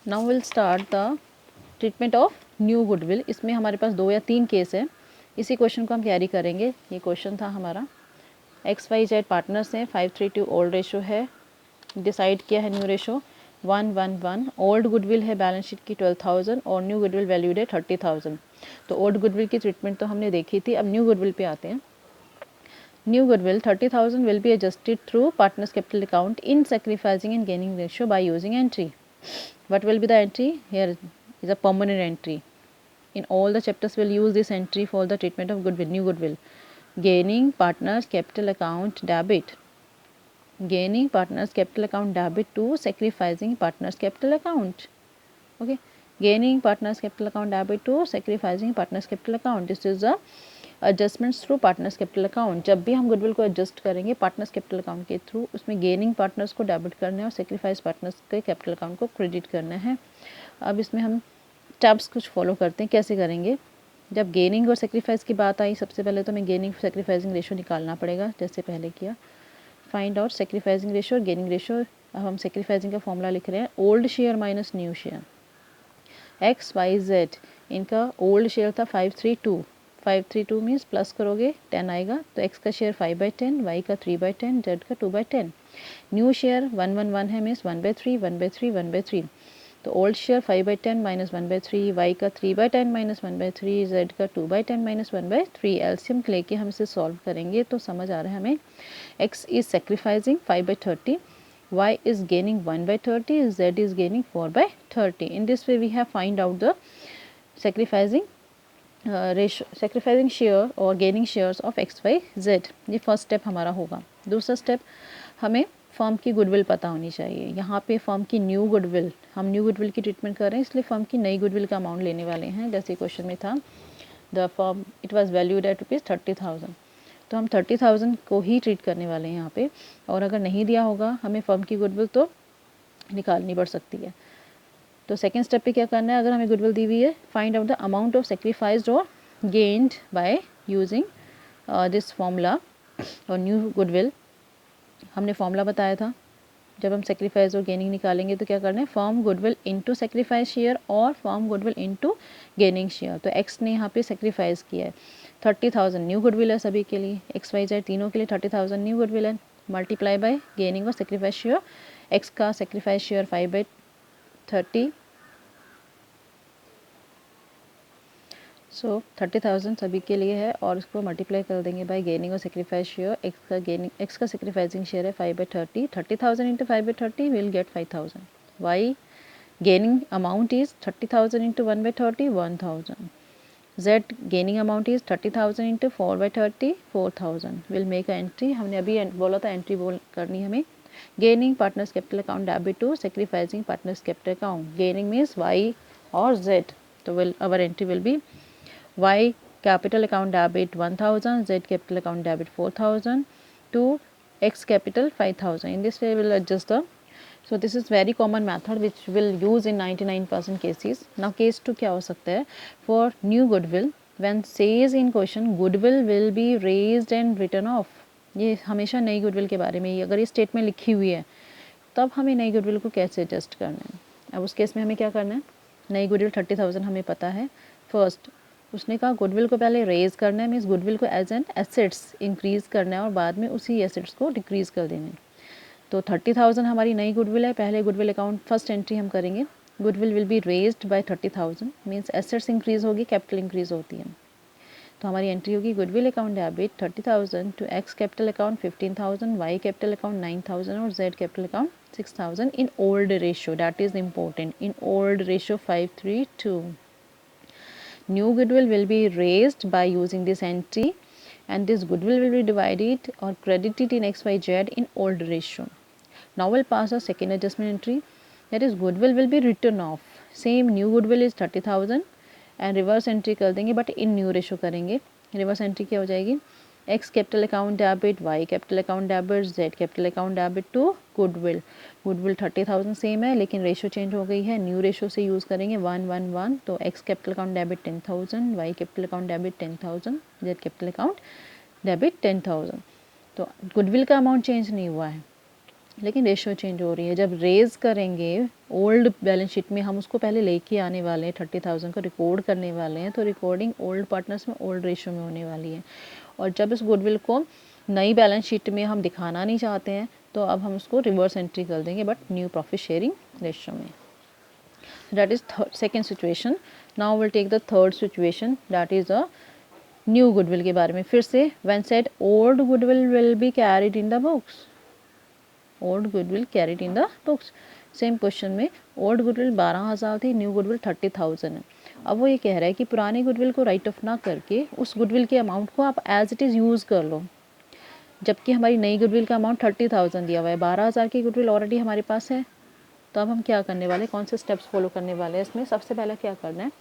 Now will start the treatment of new goodwill. इसमें हमारे पास 2 या 3 केस है, इसी क्वेश्चन को हम कैरी करेंगे। ये क्वेश्चन था हमारा, XYZ पार्टनर्स हैं, 5:3 ओल्ड रेशो है, डिसाइड किया है न्यू रेशो 1:1:1। ओल्ड गुडविल है बैलेंस शीट की 12,000 और न्यू गुडविल वैल्यूड है 30,000। तो ओल्ड गुडविल की ट्रीटमेंट तो हमने देखी थी, अब न्यू गुडविल पे आते हैं। New goodwill 30,000 will be adjusted through partner's capital account in sacrificing and gaining ratio by using entry. What will be the entry? Here is a permanent entry. In all the chapters we'll use this entry for the treatment of goodwill, new goodwill. Gaining partner's capital account debit. Gaining partner's capital account debit to sacrificing partner's capital account. Okay. Gaining partner's capital account debit to sacrificing partner's capital account. This is the adjustments through partners capital account. जब भी हम goodwill को adjust करेंगे partners capital account के through, उसमें gaining partners को debit करना है और सेक्रीफाइस पार्टनर्स के कैपिटल अकाउंट को क्रेडिट करना है। अब इसमें हम स्टेप्स कुछ फॉलो करते हैं, कैसे करेंगे। जब गेनिंग और सेक्रीफाइस की बात आई, सबसे पहले तो हमें गेनिंग सेक्रीफाइसिंग रेशो निकालना पड़ेगा, जैसे पहले किया। फाइंड आउट सेक्रीफाइसिंग रेशो और गेनिंग रेशो। अब हम सेक्रीफाइसिंग का फॉर्मूला लिख रहे हैं, old share minus new share. XYZ इनका ओल्ड शेयर था 532, 532 मीन्स प्लस करोगे 10 आएगा, तो x का शेयर 5/10, y का 3/10, z का 2/10। न्यू शेयर 1:1:1 है मीन्स 1/3, 1/3, 1/3। तो ओल्ड शेयर 5/10 माइनस 1/3, y का 3/10 माइनस 1/3, z का 2/10 माइनस 1/3। एल्सियम लेके हम इसे सॉल्व करेंगे तो समझ आ रहा है हमें, x is sacrificing 5/30, y is gaining 1/30, z is gaining 4/30. In this way we have find out the sacrificing ratio, sacrificing share और gaining shares of XYZ। ये फर्स्ट स्टेप हमारा होगा। दूसरा स्टेप, हमें फर्म की गुडविल पता होनी चाहिए। यहाँ पे फर्म की न्यू गुडविल, हम न्यू गुडविल की ट्रीटमेंट कर रहे हैं, इसलिए फर्म की नई गुडविल का अमाउंट लेने वाले हैं। जैसे क्वेश्चन में था, the firm it was valued at ₹30,000, तो हम 30,000 को ही ट्रीट करने वाले हैं यहाँ पे। और अगर नहीं दिया होगा हमें फर्म की गुडविल तो निकालनी पड़ सकती है। तो सेकेंड स्टेप पे क्या करना है, अगर हमें गुडविल दी हुई है, find out the amount of sacrificed और gained by using this formula और न्यू गुडविल। हमने फॉर्मूला बताया था, जब हम सेक्रीफाइस और गेनिंग निकालेंगे तो क्या करना है, form goodwill into sacrifice share और form goodwill into gaining share. तो एक्स ने यहाँ पे सेक्रीफाइस किया है, 30,000 न्यू गुडविल है सभी के लिए, XYZ तीनों के लिए 30,000 न्यू गुडविल है, मल्टीप्लाई बाय गेनिंग और सेक्रीफाइस शेयर। एक्स का सेक्रीफाइस शेयर 5/30, सो 30,000 सभी के लिए है और उसको मल्टीप्लाई कर देंगे बाय गेनिंग और सेक्रीफाइस शेयर। एक्स का सेक्रीफाइसिंग शेयर है 5/30, 30,000 into 5/30 will get 5,000। Y gaining amount is 30,000 into 1/30, 1,000। Z gaining amount is 30,000 into 4/30, 4,000. We'll make a entry. हमने अभी बोला था एंट्री करनी हमें। Gaining partners capital account debit to sacrificing partners capital account. Gaining means Y और Z. तो our entry will be Y capital account debit 1,000, Z capital account debit 4,000 to X capital 5,000. In this way we'll adjust the. So this is very common method which will use in 99% cases. Now case 2 क्या हो सकता है, for new goodwill when says in question goodwill will be raised and written off। ये हमेशा नई goodwill के बारे में ही अगर ये स्टेटमेंट लिखी हुई है तब हमें नई गुडविल को कैसे एडजस्ट करना है। अब उस केस में हमें क्या करना है, नई गुडविल 30,000 हमें पता है। फर्स्ट उसने कहा गुडविल को पहले रेज करना है, मीन्स गुडविल को एज एन एसेट्स इंक्रीज करना है और बाद में उसी एसेट्स को डिक्रीज कर देना है। तो 30,000 हमारी नई गुडविल है, पहले गुडविल अकाउंट फर्स्ट एंट्री हम करेंगे, goodwill will be raised by 30,000 means assets increase होगी, कैपिटल इंक्रीज होती है। तो हमारी एंट्री होगी goodwill account debit 30,000 to X capital account 15,000, Y capital account 9,000 और Z capital account 6,000 in old ratio, that is important, in old ratio 5:3:2। New goodwill will be raised by using this entry and this goodwill will be divided or credited in XYZ in old ratio. Now we'll pass a second adjustment entry, that is goodwill will be written off. Same new goodwill is 30,000 and reverse entry कर देंगे but in new ratio करेंगे। reverse entry क्या हो जाएगी, X capital account debit, Y capital account debit, Z capital account debit to goodwill। goodwill 30,000 same है लेकिन ratio change हो गई है, न्यू रेशो से यूज़ करेंगे 1:1:1। तो X capital account debit 10,000, Y capital account debit 10,000, Z capital account debit 10,000। तो goodwill का अमाउंट चेंज नहीं हुआ है, लेकिन रेशियो चेंज हो रही है। जब रेज़ करेंगे ओल्ड बैलेंस शीट में, हम उसको पहले लेके आने वाले हैं, 30,000 को रिकॉर्ड करने वाले हैं, तो रिकॉर्डिंग ओल्ड पार्टनर्स में ओल्ड रेशियो में होने वाली है। और जब इस गुडविल को नई बैलेंस शीट में हम दिखाना नहीं चाहते हैं, तो अब हम उसको रिवर्स एंट्री कर देंगे, but new profit sharing ratio में। That is second situation. Now we'll take the third situation, that is a new goodwill के बारे में। फिर से when said old goodwill will be carried in the books, old goodwill carried in the books, same question में old goodwill 12,000 थी, new goodwill 30,000 है। अब वो ये कह रहा है कि पुराने गुडविल को राइट ऑफ ना करके उस गुडविल के अमाउंट को आप एज इट इज़ यूज़ कर लो, जबकि हमारी नई गुडविल का अमाउंट 30,000 दिया हुआ है, 12,000 की गुडविल ऑलरेडी हमारे पास है। तो अब हम क्या करने वाले, कौन से स्टेप्स फॉलो करने वाले हैं इसमें। सबसे पहले क्या करना है,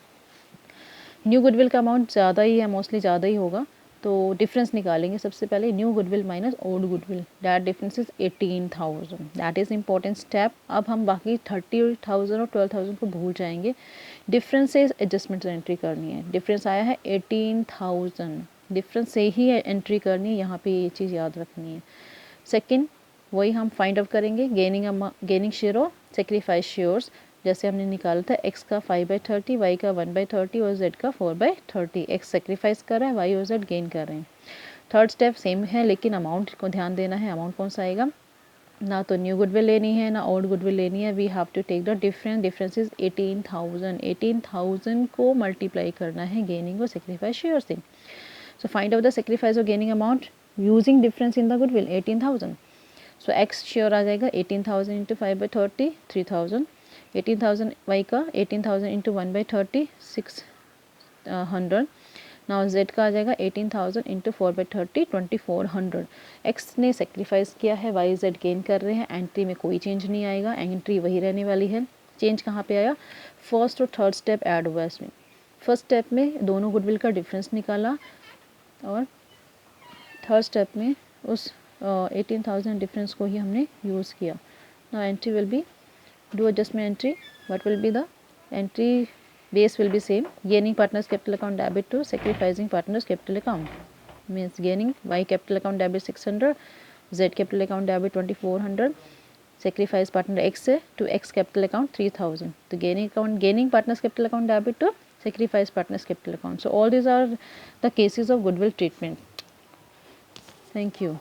न्यू गुडविल का अमाउंट ज़्यादा ही है, मोस्टली ज़्यादा ही होगा, तो डिफरेंस निकालेंगे। सबसे पहले new goodwill minus old goodwill, that difference is 18,000, that is important step. अब हम बाकी 30,000 और 12,000 को भूल जाएंगे, डिफरेंस से एडजस्टमेंट एंट्री करनी है। डिफरेंस आया है 18,000, डिफरेंस से ही एंट्री करनी है, यहाँ पे ये चीज़ याद रखनी है। सेकेंड, वही हम फाइंड आउट करेंगे, गेनिंग शेयर और सेक्रीफाइस शेयर्स। जैसे हमने निकाला था x का 5/30, y का 1/30 और z का 4/30। x सेक्रीफाइस कर रहा है, y और z गेन कर रहे हैं। थर्ड स्टेप सेम है, लेकिन अमाउंट को ध्यान देना है। अमाउंट कौन सा आएगा, ना तो न्यू गुडविल लेनी है ना ओल्ड गुडविल लेनी है, we have to take the difference. Difference is 18,000, 18,000 को मल्टीप्लाई करना है गेनिंग और सेक्रीफाइस शेयर से। So find out the sacrifice और gaining amount using difference in the goodwill 18,000। So x share आ जाएगा 18,000 इंटू 5/30, 3,000। 18,000 y का 18,000 इंटू 1/30, 600। नाउ z का आ जाएगा 18,000 इंटू 4/30, 2,400। x ने सेक्रीफाइस किया है, y z गेन कर रहे हैं, एंट्री में कोई चेंज नहीं आएगा, एंट्री वही रहने वाली है। चेंज कहाँ पे आया, फर्स्ट और थर्ड स्टेप ऐड हुआ इसमें। फर्स्ट स्टेप में दोनों गुडविल का डिफरेंस निकाला, और थर्ड स्टेप में उस 18,000 डिफरेंस को ही हमने यूज़ किया। Now entry will be, do adjustment entry, what will be the entry base will be same, gaining partners capital account debit to sacrificing partners capital account, means gaining y capital account debit 600, z capital account debit 2,400, sacrifice partner x से to x capital account 3,000, तो gaining partners capital account debit to sacrifice partners capital account. So all these are the cases of goodwill treatment. Thank you.